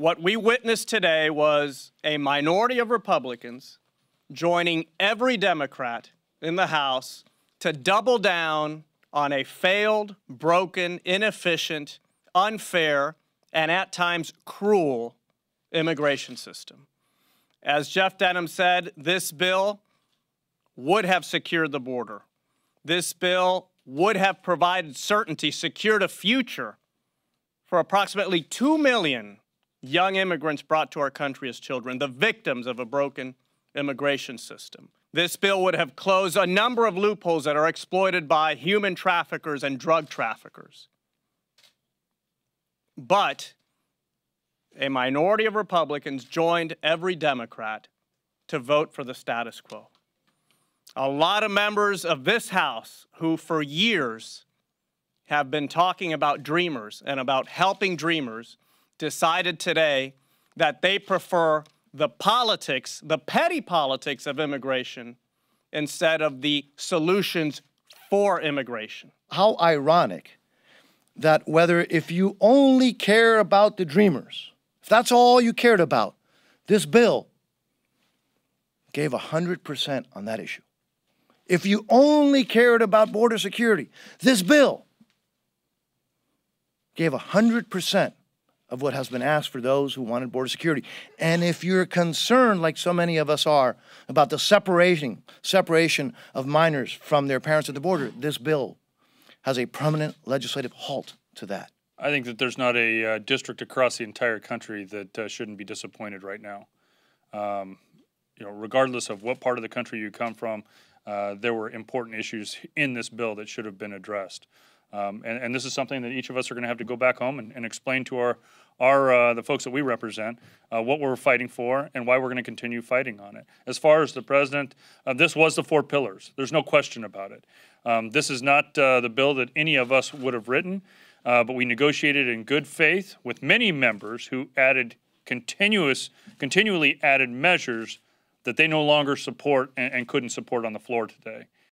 What we witnessed today was a minority of Republicans joining every Democrat in the House to double down on a failed, broken, inefficient, unfair, and at times cruel immigration system. As Jeff Denham said, this bill would have secured the border. This bill would have provided certainty, secured a future for approximately 2 million young immigrants brought to our country as children, the victims of a broken immigration system. This bill would have closed a number of loopholes that are exploited by human traffickers and drug traffickers. But a minority of Republicans joined every Democrat to vote for the status quo. A lot of members of this House who for years have been talking about dreamers and about helping dreamers decided today that they prefer the politics, the petty politics of immigration instead of the solutions for immigration. How ironic that if you only care about the dreamers, if that's all you cared about, this bill gave 100% on that issue. If you only cared about border security, this bill gave 100% of what has been asked for those who wanted border security. And if you're concerned, like so many of us are, about the separation of minors from their parents at the border, this bill has a permanent legislative halt to that. I think that there's not a district across the entire country that shouldn't be disappointed right now. You know, regardless of what part of the country you come from, there were important issues in this bill that should have been addressed. And this is something that each of us are going to have to go back home and explain to the folks that we represent what we're fighting for and why we're going to continue fighting on it. As far as the president, this was the 4 pillars. There's no question about it. This is not the bill that any of us would have written, but we negotiated in good faith with many members who added continually added measures that they no longer support and couldn't support on the floor today.